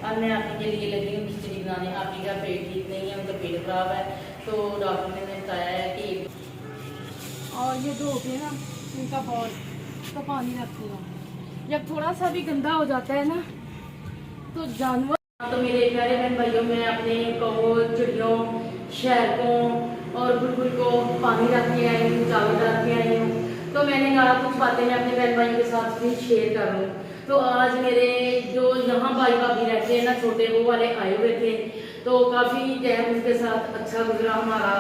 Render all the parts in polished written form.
अब मैं आपके लिए लगी हूँ खिचड़ी बनाने। आपकी का पेट ठीक नहीं है, उनका पेट खराब है, तो डॉक्टर ने बताया है कि और ये धो के ना इनका बॉल तो पानी रखती हूँ। जब थोड़ा सा भी गंदा हो जाता है ना तो जानवर। तो मेरे प्यारे बहन भाइयों, मैं अपने कौओं, चिड़ियों, शहरकों और बुलबुल को पानी रख के आई हूँ, चावल रख के आई हूँ। तो मैंने कहा कुछ बातें मैं अपने बहन भाइयों के साथ भी शेयर कर लूँ। तो आज मेरे जो यहाँ भाई भाभी रहते हैं ना छोटे, वो वाले आए हुए थे, तो काफ़ी टाइम उनके साथ अच्छा गुजरा हमारा।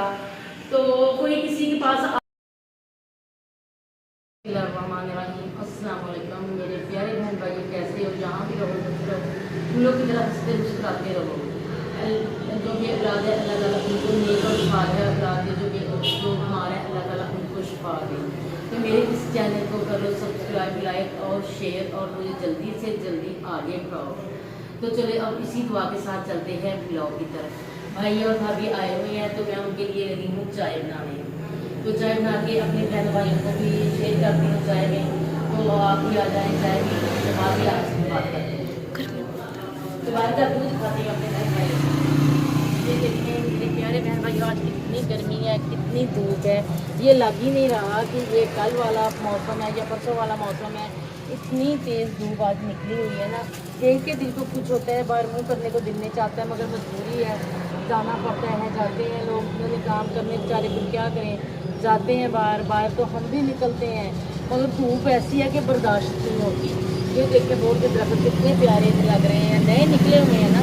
तो कोई किसी के पास अस्सलाम वालेकुम मेरे प्यारे बहन भाई, कैसे हो? जहाँ भी रहो खुश रहो, तुम लोग की तरह हंसते मुस्कुराते रहो। जो भी औलाद है अल्लाह ताला उनको नेक और शिफा है, औलाद है जो हमारे अल्लाह ताला उनको शिफा दे। तो मेरे इस चैनल को करो सब्सक्राइब, लाइक और शेयर, और मुझे जल्दी से जल्दी आगे बढ़ाओ। तो चले अब इसी दुआ के साथ चलते हैं ब्लॉग की तरफ। भाई और भाभी आए हुए हैं, तो मैं उनके लिए लगी हूँ चाय बनाने। तो चाय बना के अपने बहन भाइयों को भी शेयर करती हूँ चाय में। तो आप भी आ जाएँ चाय भी, तो बाद भी आपसे बात करते हैं। तो बाद का दूध खाते हैं अपने बहन भाइयों को। ये देखिए मेरे प्यारे बहन भाई, आज कितनी गर्मी है, कितनी धूप है। ये लग ही नहीं रहा कि ये कल वाला मौसम है या परसों वाला मौसम है। इतनी तेज़ धूप आज निकली हुई है ना, देख के दिल को कुछ होता है, बाहर मुँह करने को दिल नहीं चाहता है, मगर मजबूरी है, जाना पड़ता है। जाते हैं लोग उन्होंने काम करने बेचारे, फिर क्या करें, जाते हैं बाहर। बाहर तो हम भी निकलते हैं, मगर धूप ऐसी है कि बर्दाश्त नहीं होती। ये देखिए बोर्ड के दरख्त कितने प्यारे लग रहे हैं, नए निकले हुए हैं ना।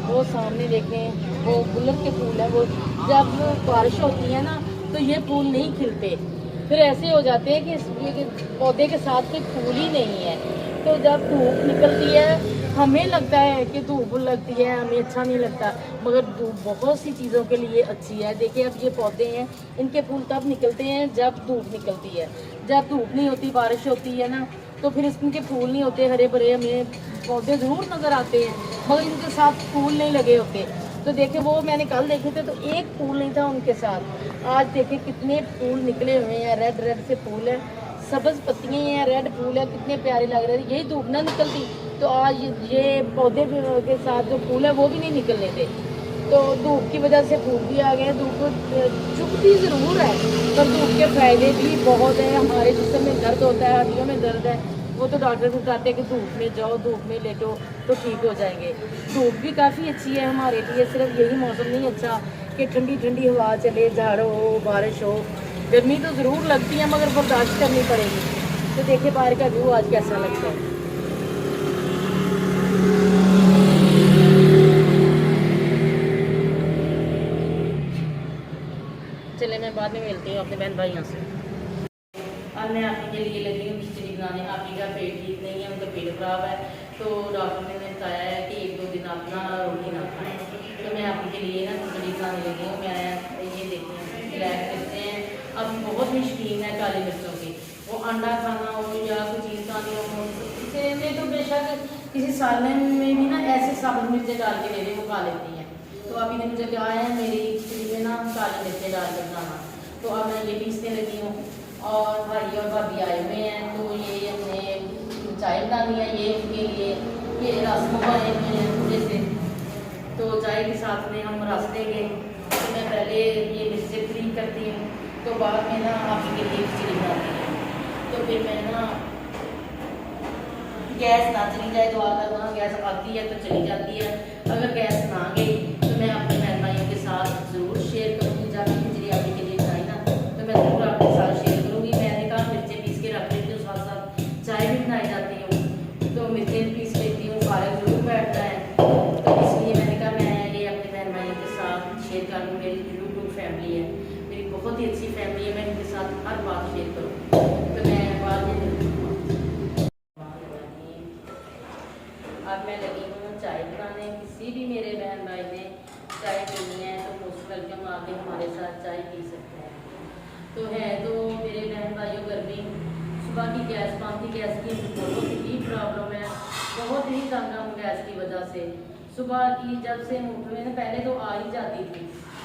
वो सामने देखें, वो गुलाब के फूल है, वो जब बारिश होती है ना तो ये फूल नहीं खिलते, फिर ऐसे हो जाते हैं कि इस पौधे के साथ कोई फूल ही नहीं है। तो जब धूप निकलती है हमें लगता है कि धूप लगती है, हमें अच्छा नहीं लगता, मगर धूप बहुत सी चीज़ों के लिए अच्छी है। देखिए अब ये पौधे हैं, इनके फूल तब निकलते हैं जब धूप निकलती है। जब धूप नहीं होती, बारिश होती है ना, तो फिर इनके फूल नहीं होते हरे भरे। हमें पौधे ज़रूर नज़र आते हैं, मगर इनके साथ फूल नहीं लगे होते। तो देखे वो मैंने कल देखे थे तो एक फूल नहीं था उनके साथ। आज देखे कितने फूल निकले हुए हैं, रेड रेड से फूल है, सब्ज पत्तियाँ हैं, रेड फूल है, कितने प्यारे लग रहे थे। यही धूप ना निकलती तो आज ये पौधे के साथ जो फूल है वो भी नहीं निकलने थे। तो धूप की वजह से फूल भी आ गए। धूप चुभती ज़रूर है, पर धूप के फायदे भी बहुत है। हमारे जिस्म में दर्द होता है, हड्डियों में दर्द है, वो तो डॉक्टर बताते हैं कि धूप में जाओ, धूप में लेटो तो ठीक हो जाएंगे। धूप भी काफ़ी अच्छी है हमारे लिए, सिर्फ यही मौसम नहीं अच्छा कि ठंडी ठंडी हवा चले, झाड़ हो, बारिश हो। गर्मी तो ज़रूर लगती है, मगर बर्दाश्त करनी पड़ेगी। तो देखिए बाहर का व्यू आज कैसा लगता है। चले मैं बाद में मिलती हूँ अपने बहन भाइयों से। अब मैं आपके लिए लगी हूँ खिचड़ी बनाने। आपकी का पेट ठीक नहीं है, उनका पेट खराब है, तो डॉक्टर ने बताया है कि 1-2 दिन आप ना रोटी ना खाएं। तो मैं आपके लिए ना खिचड़ी बनाने लगी हूँ। मैं ये देखिए ब्लैक करते हैं, अब बहुत ही शौकीन है काली मिर्चों की। वो अंडा खाना हो या कोई चीज़ खानी हो, इसे में तो बेशक किसी सालन में भी ना ऐसे साबुत मिर्चें डाल के दे दें, वो खा लेती हैं। तो अभी ने मुझे कहा है मेरी खिचड़ी में ना काली मिर्चें डाल के बनाना, तो अब मैं ये पीसने लगी हूँ। और भाई और भाभी आए हुए हैं, तो ये हमने चाय बनानी है, ये उनके लिए ये रस मंगाए हुए हैं थोड़े से, तो चाय के साथ में हम रस देंगे। तो मैं पहले ये मिर्चें फ्री करती हूँ, तो बाद में ना आपके लिए खिचड़ी बनाती हूँ। तो फिर मैं ना गैस ना चली जाए, तो अगर वहाँ गैस आती है तो चली जाती है, अगर गैस ना गई तो मैं अपने बहन भाइयों के साथ ज़रूर शेयर करूँगी। जब खिचड़ी आपके लिए बनाई ना तो मैं ज़रूर आपके साथ शेयर करूँगी। मैंने कहा मिर्चें पीस के रख लेती हूँ, साथ साथ चाय भी बनाई जाती हूँ, तो मिर्चें पीस लेती हूँ, फारग ज़रूर बैठता है। तो इसलिए मैंने कहा मैं ये अपने बहन भाइयों के साथ शेयर करूँ। मेरी यूट्यूब फैमिली है, मेरी बहुत ही अच्छी फैमिली है, मैं इनके साथ हर बात शेयर करूँ। तो मैं बाद में अब मैं लगी हूँ चाय बनाने। किसी भी मेरे बहन भाई ने चाय पीनी है तो मोस्ट वेलकम, आके हमारे साथ चाय पी सकते हैं। तो है तो मेरे बहन भाइयों गर्मी, सुबह की गैस, पान की गैस की बहुत ही प्रॉब्लम है, बहुत ही तंग हूँ गैस की वजह से। सुबह की जब से उठ में ना पहले तो आ ही जाती थी,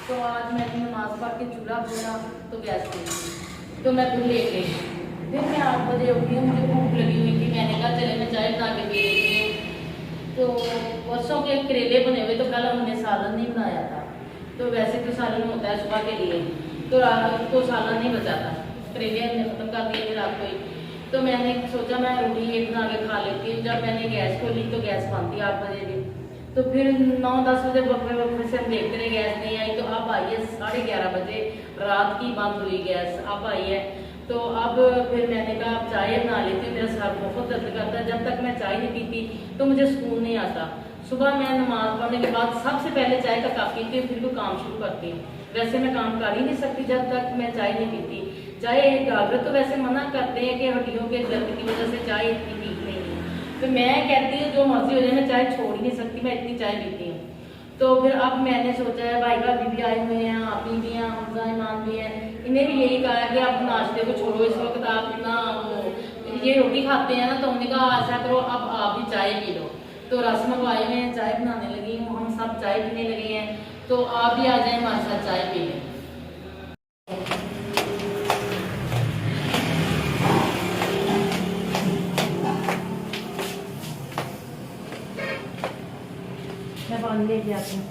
तो आज मैंने नमाज पढ़ के चूल्हा खोला तो गैस नहीं थी, तो मैं फिर लेट गई। फिर मैं 8 बजे उठी हूँ, मुझे तो परसों के करेले बने हुए, तो कल हमने सालन नहीं बनाया था। तो वैसे तो सालन होता है सुबह के लिए, तो रात को सालन नहीं बचा था, करेले हमने खत्म कर दिए थे रात को ही। तो मैंने सोचा मैं रोटी एक बना के खा लेती हूँ। जब मैंने गैस खोली तो गैस बंद थी 8 बजे की। तो फिर 9-10 बजे वक्फे से हम देखते रहे गैस नहीं आई। तो अब आई है 11:30 बजे, रात की बंद हुई गैस, अब आई है। तो अब फिर मैंने कहा अब चाय बना लेती हूँ, मेरा सर बहुत दर्द करता है। जब तक मैं चाय नहीं पीती तो मुझे सुकून नहीं आता। सुबह मैं नमाज पढ़ने के बाद सबसे पहले चाय का कप पीती हूँ, फिर तो काम शुरू करती हूँ। वैसे मैं काम कर ही नहीं सकती जब तक मैं चाय नहीं पीती। चाय डॉक्टर तो वैसे मना करते हैं कि हड्डियों के दर्द की वजह से चाय इतनी ठीक नहीं है। तो मैं कहती हूँ जो मर्जी हो जाए, मैं चाय छोड़ ही नहीं सकती, मैं इतनी चाय पीती हूँ। तो फिर अब मैंने सोचा है, भाई भाभी भी आए हुए हैं, आप भी हैं, हमजा ईमान भी हैं, इन्हें भी यही कहा है कि आप नाश्ते को छोड़ो, इस वक्त आप ना ये रोटी खाते हैं ना। तो उन्होंने कहा ऐसा करो अब आप भी चाय पी लो। तो रस मंगवाए हुए हैं, चाय बनाने लगी हूँ, हम सब चाय पीने लगे हैं। तो आप भी आ जाए हमारे साथ चाय पी लें। मैं पानी लेके आती हूँ।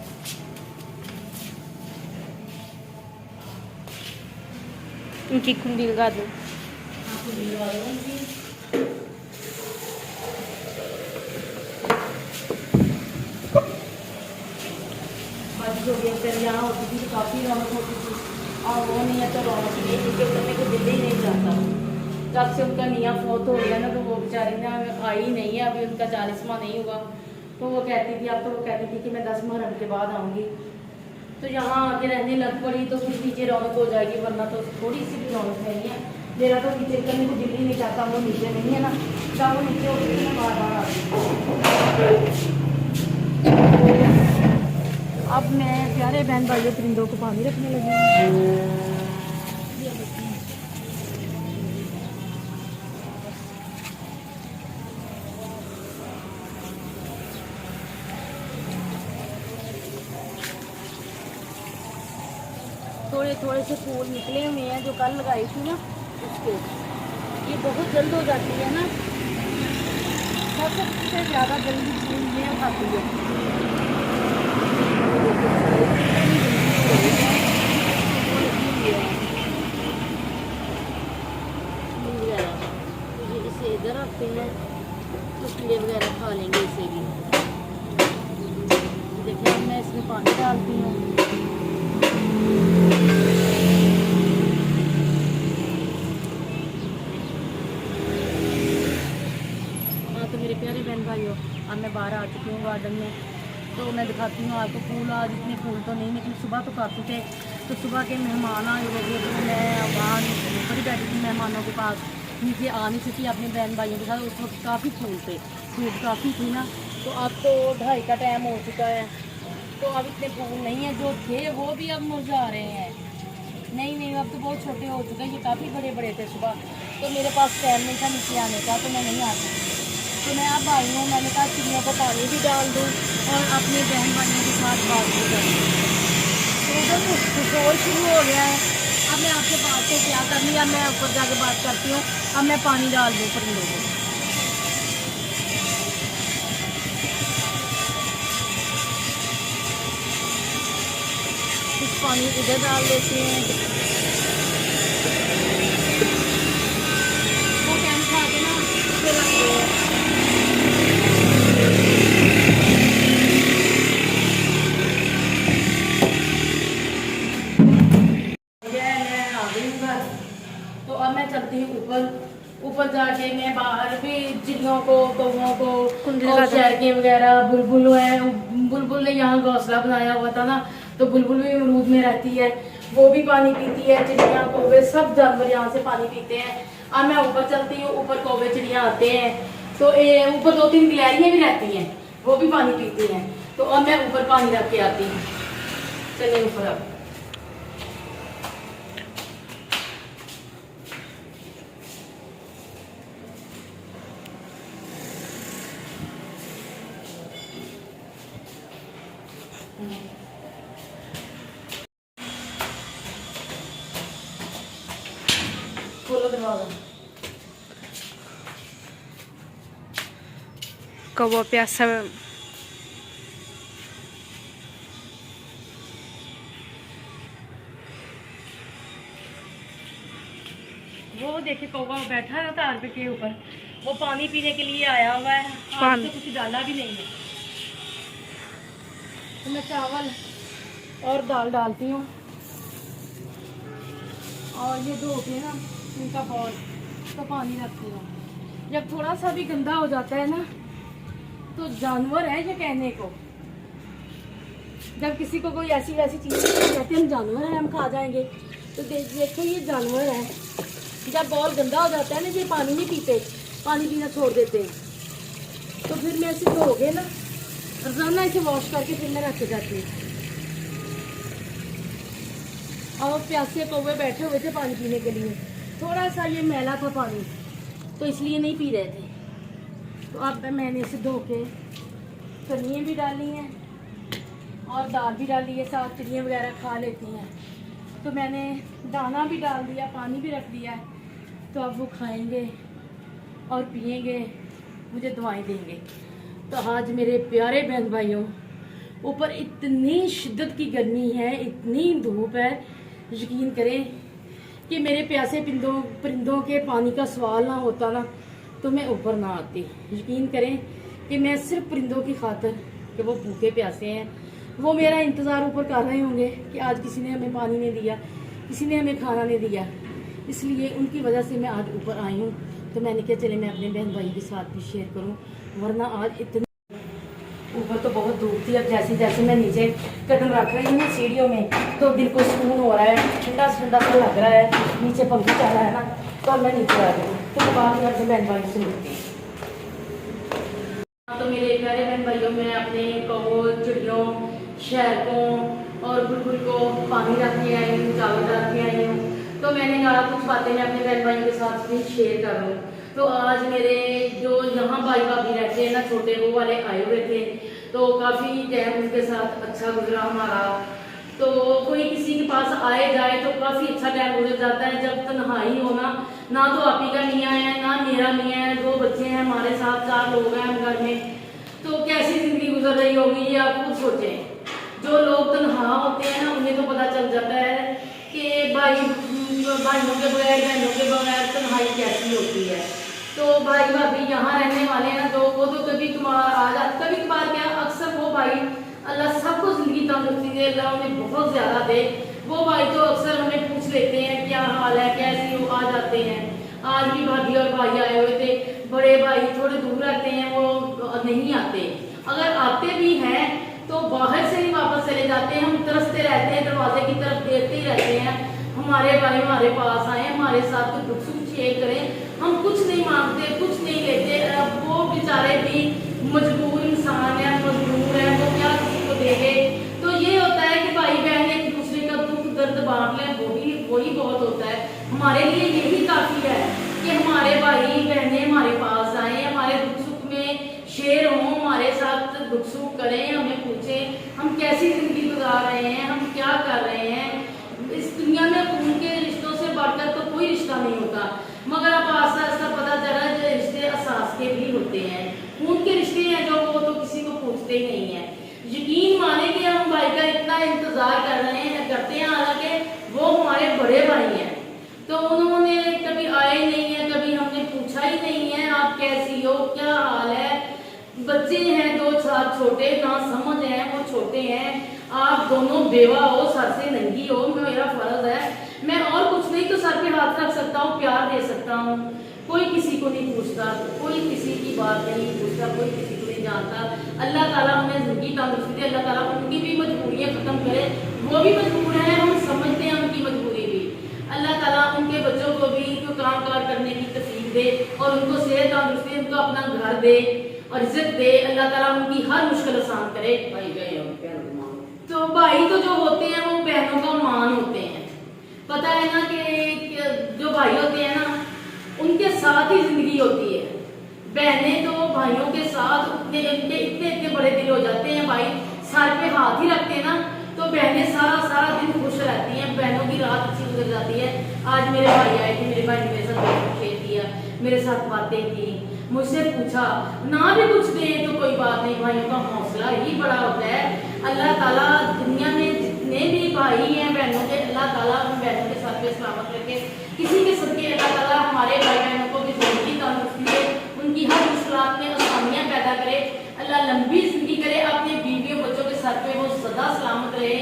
उनकी कुंडी लगा दो। आपको दिलवा दूँगी। बारिश हो गई, फिर यहाँ होती थी तो काफ़ी रौनक होती थी, और वो नहीं है तो रौनक नहीं है, क्योंकि उतरने को दिल ही नहीं चाहता। जब से उनका मियाँ फौत हो गया ना, तो वो बेचारी ना आई नहीं है, अभी उनका 40वां नहीं हुआ। तो वो कहती थी, अब तो वो कहती थी कि मैं 10 मुहर्रम के बाद आऊँगी। तो यहाँ आके रहने लग पड़ी तो फिर नीचे रौनक हो जाएगी, वरना तो थोड़ी सी भी रौनक नहीं है। मेरा तो नीचे करने को दिल ही नहीं चाहता, वो नीचे नहीं है ना, जब वो नीचे होती है मैं बार बार आती हूँ। अब मैं प्यारे बहन भाइयों परिंदों को पानी रखने लगी हूँ। थोड़े थोड़े से फूल निकले हुए हैं जो कल लगाई थी ना, उसके ये बहुत जल्द हो जाती है ना, सबसे ज़्यादा जल्दी फूल ये उठाती है। इसे इधर रखते हैं तो कीड़े वगैरह खा लेंगे इसे भी। देखिए अब मैं इसमें पानी डालती हूँ। तो मेरे प्यारे बहन भाइयों, अब मैं बाहर आ चुकी हूँ गार्डन में। तो मैं दिखाती हूँ आपको फूल। आज इतने फूल तो नहीं निकले, सुबह तो काफ़ी थे। तो सुबह के मेहमान आए हुए थे, तो मैं वहाँ ऊपर ही बैठी थी मेहमानों के पास, नीचे आ नहीं सकी अपने बहन भाइयों के साथ। उस वक्त काफ़ी फूल थे, धूप काफ़ी थी ना। तो अब तो 2:30 का टाइम हो चुका है, तो अब इतने फूल नहीं हैं। जो थे वो भी अब मुरझा रहे हैं। नहीं, अब तो बहुत छोटे हो चुके हैं, ये काफ़ी बड़े बड़े थे सुबह। तो मेरे पास टाइम नहीं था नीचे आने का, तो मैं नहीं आ सकी। तो मैं अब आई हूँ, मैंने कहा चिड़ियों को पानी भी डाल दूँ और अपने बहन भाइयों के साथ बात भी करूँ। तो उधर तो शोर शुरू हो गया है। अब मैं आपसे बात से क्या करनी है, मैं ऊपर जाके बात करती हूँ। अब मैं पानी डाल दूँ परिंदों को। कुछ पानी इधर डाल देते हैं। वो कैन खा के ना फिर रख दो। तो अब मैं चलती हूँ ऊपर जाके मैं बाहर भी चिड़ियों को, कौवों को और शहरके वगैरह, बुलबुल है, बुलबुल ने यहाँ घोंसला बनाया हुआ था ना, तो बुलबुल भी अमरूद में रहती है, वो भी पानी पीती है। चिड़िया कौवे सब जानवर यहाँ से पानी पीते हैं। अब मैं ऊपर चलती हूँ, ऊपर कौवे चिड़िया आते हैं। तो ऊपर 2-3 गिलहरियाँ भी रहती हैं, वो भी पानी पीती हैं। तो अब मैं ऊपर पानी रख के आती हूँ। चलिए ऊपर अब खोलो दरवाजा। कौवा प्यासा प्यासे कौवा बैठा है ना तार पे के ऊपर, वो पानी पीने के लिए आया हुआ है, आज तो कुछ डाला भी नहीं है। तो मैं चावल और दाल डालती हूँ और ये धो के ना इनका बॉल तो पानी रखती हूँ। जब थोड़ा सा भी गंदा हो जाता है ना, तो जानवर है ये कहने को। जब किसी को कोई ऐसी वैसी चीज़ कहते हैं हम जानवर हैं, हम खा जाएंगे, तो देखो ये जानवर है। जब बॉल गंदा हो जाता है ना, ये पानी नहीं पीते, पानी पीना छोड़ देते हैं। तो फिर मैं इसे धो के ना रोजाना इसे वॉश करके फिर मैं रख जाती हूँ। और प्यासे कौवे बैठे हुए थे पानी पीने के लिए, थोड़ा सा ये मैला था पानी, तो इसलिए नहीं पी रहे थे। तो अब मैंने इसे धो के फलियाँ भी डाली हैं और दाल भी डाली है, साथ चिड़ियाँ वगैरह खा लेती हैं। तो मैंने दाना भी डाल दिया, पानी भी रख दिया है। तो अब वो खाएंगे और पिएंगे, मुझे दवाएं देंगे। तो आज मेरे प्यारे बहन भाइयों, ऊपर इतनी शिद्दत की गर्मी है, इतनी धूप है, यकीन करें कि मेरे प्यासे परिंदों के पानी का सवाल ना होता ना, तो मैं ऊपर ना आती। यकीन करें कि मैं सिर्फ परिंदों की खातिर, कि वो भूखे प्यासे हैं, वो मेरा इंतज़ार ऊपर कर रहे होंगे कि आज किसी ने हमें पानी नहीं दिया, किसी ने हमें खाना नहीं दिया, इसलिए उनकी वजह से मैं आज ऊपर आई हूँ। तो मैंने कहा चले मैं अपने बहन भाई के साथ भी शेयर करूँ, वरना आज इतनी ऊपर तो बहुत धूप थी। अब जैसे जैसे मैं नीचे कदम रख रही हूँ ना सीढ़ियों में, तो दिल को सुकून हो रहा है, ठंडा ठंडा सा लग रहा है, नीचे पंखा चल रहा है ना। तो अब मैं नीचे आ गई हूँ, तो बात अपने बहन भाई से मिलती हूँ। तो मेरे प्यारे बहन भाइयों, मैं अपने कौवों, चिड़ियों, शहरों और बुलबुल को पानी रख के आई हूँ, चावल रख के आई हूँ। तो मैंने कहा कुछ बातें मैं अपने बहन भाइयों के साथ भी शेयर कर लूँ। तो आज मेरे जो यहाँ भाई भाभी रहते हैं ना छोटे, वो वाले आए हुए थे, तो काफ़ी टाइम उनके साथ अच्छा गुजरा हमारा। तो कोई किसी के पास आए जाए तो काफ़ी अच्छा टाइम गुजर जाता है। जब तन्हाई हो ना तो आप ही का मियाँ है, ना मेरा मियाँ है, 2 बच्चे हैं हमारे साथ, 4 लोग हैं हम घर में, तो कैसी ज़िंदगी गुजर रही होगी ये आप खुद सोचें। जो लोग तन्हा होते हैं ना, उन्हें तो पता चल जाता है कि भाइयों के बगैर, बहनों के बगैर तन्हाई कैसी होती है। तो भाई भाभी यहाँ रहने वाले हैं ना, तो वो तो कभी कभार आ जाते, कभी कभार क्या अक्सर वो भाई, अल्लाह सबको जिंदगी तंदुरुस्ती दे, अल्लाह उन्हें बहुत ज़्यादा दे, वो भाई तो अक्सर हमें पूछ लेते हैं क्या हाल है, कैसी हो, आ जाते हैं। आज भी भाभी और भाई आए हुए थे, बड़े भाई थोड़े दूर रहते हैं, वो नहीं आते, अगर आते भी हैं तो बाहर से ही वापस चले जाते हैं। हम तरसते रहते हैं, दरवाजे की तरफ देखते ही रहते हैं, हमारे भाई हमारे पास आए, हमारे साथ कुछ दुख सुख शेयर करें। हम कुछ नहीं मांगते, कुछ नहीं लेते, अब वो बेचारे भी मजबूर इंसान है, मजबूर है, वो क्या किसी को देंगे। तो ये होता है कि भाई बहन एक दूसरे का दुख दर्द बांट लें, वही बहुत होता है। हमारे लिए यही काफ़ी है कि हमारे भाई बहनें हमारे पास आए, हमारे दुख सुख में शेयर हों, हमारे साथ दुख सुख करें, हमें पूछें हम कैसी जिंदगी गुजार रहे हैं, हम क्या कर रहे हैं। इस दुनिया में खून के रिश्तों से बढ़कर तो कोई रिश्ता नहीं होता, मगर अब आस्ता आस्ता पता चला जो रिश्ते एहसास के भी होते हैं। खून के रिश्ते हैं जो, वो तो किसी को पूछते ही नहीं है। यकीन माने कि हम भाई का इतना इंतजार करते हैं, हालांकि वो हमारे बड़े भाई हैं, तो उन्होंने कभी आए नहीं है, कभी हमने पूछा ही नहीं है आप कैसी हो, क्या हाल है। बच्चे हैं 2 साल छोटे, ना समझ है, वो छोटे हैं, आप दोनों बेवा हो, सर से नंगी हो, मेरा फर्ज है, मैं और कुछ नहीं तो सर पे हाथ रख सकता हूँ, प्यार दे सकता हूँ। कोई किसी को नहीं पूछता, कोई किसी की बात नहीं पूछता, कोई किसी को नहीं जानता। अल्लाह ताला उन्हें जिंदगी तंदुरुस्ती दे, अल्लाह ताला उनकी भी मजबूरियाँ खत्म करे, वो भी मजबूर हैं, हम समझते हैं उनकी मजबूरी भी। अल्लाह ताला उनके बच्चों को भी काम काज करने की तौफीक दे और उनको सेहत तंदुरुस्ती, उनको अपना घर दे और इज्जत दे। अल्लाह ताला उनकी हर मुश्किल आसान करे। तो भाई तो जो होते हैं वो बहनों का मान होते हैं। पता है ना कि जो भाई होते हैं ना, उनके साथ ही जिंदगी होती है। बहनें तो भाइयों के साथ इतने इतने बड़े दिल हो जाते हैं, भाई सर पे हाथ ही रखते हैं ना, तो बहनें सारा दिन खुश रहती हैं, बहनों की रात अच्छी गुजर जाती है। आज मेरे भाई आए थे, मेरे भाई ने मेरे साथ खेल दिया, मेरे साथ बातें की, मुझसे पूछा, ना भी कुछ दें तो कोई बात नहीं, भाइयों का हौसला ही बड़ा होता है। अल्लाह ताला दुनिया में जितने भी भाई हैं बहनों के, अल्लाह ताला उन बहनों के साथ सर पे सलामत रखे। किसी के सदके अल्लाह ताला हमारे भाई बहनों को भी ज़िंदगी तंदुरुस्ती दे, उनकी हर मुश्किलात में आसानियाँ पैदा करे, अल्लाह लंबी जिंदगी करे, अपने बीवियों बच्चों के सर पे वो सदा सलामत रहे।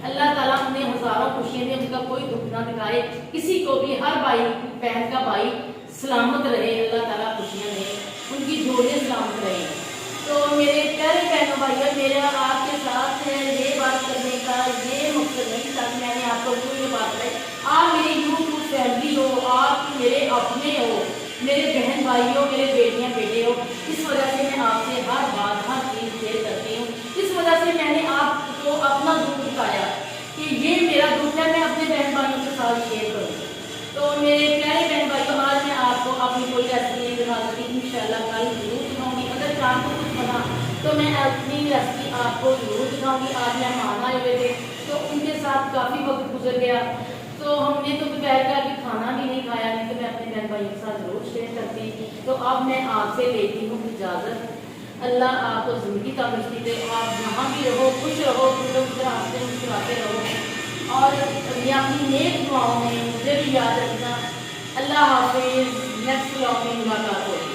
अल्लाह ताला उन्हें हजारों खुशियाँ दे, उनका कोई दुख ना दिखाए किसी को भी, हर भाई बहन का भाई सलामत रहे, अल्लाह ताला खुशियाँ दे, उनकी जोड़ियाँ सलामत रहे। तो मेरे प्यारे बहनों भाइयों, मेरा आपके साथ ये बात करने का ये मकसद नहीं था कि मैंने आपको क्यों ये बात कही। आप मेरी यूट्यूब फैमिली हो, आप मेरे अपने हो, मेरे बहन भाई हो, मेरे बेटियां बेटे हो, इस वजह से मैं आपसे हर बात हर चीज़ शेयर करती हूँ। इस वजह से मैंने आपको अपना दुख बताया कि ये मेरा दुख है, मैं अपने बहन भाइयों के साथ शेयर करूँ। तो मेरे प्यारे बहन भाइयों, आज मैं आपको अपनी कोई रेसिपी नहीं दिखा सकती, इंशाल्लाह कल जरूर दिखाऊंगी। अगर चार को कुछ बना तो मैं अपनी रेसिपी आपको जरूर दिखाऊंगी। आज मेहमान आए हुए थे तो उनके साथ काफ़ी वक्त गुजर गया, तो हमने तो दोपहर का अभी खाना भी नहीं खाया, नहीं तो मैं अपने बहन भाइयों के साथ जरूर शेयर करती। तो अब मैं आपसे लेती हूँ इजाज़त। अल्लाह आपको ज़िंदगी तंदुरुस्ती दे, आप जहाँ भी रहो खुश रहो, हंसते मुस्कुराते रहो, और ये अपनी नेक दुआओं में मुझे भी याद रखना। अल्लाह हाफिज़, नेक्स्ट व्लॉग में मुलाकात होगी।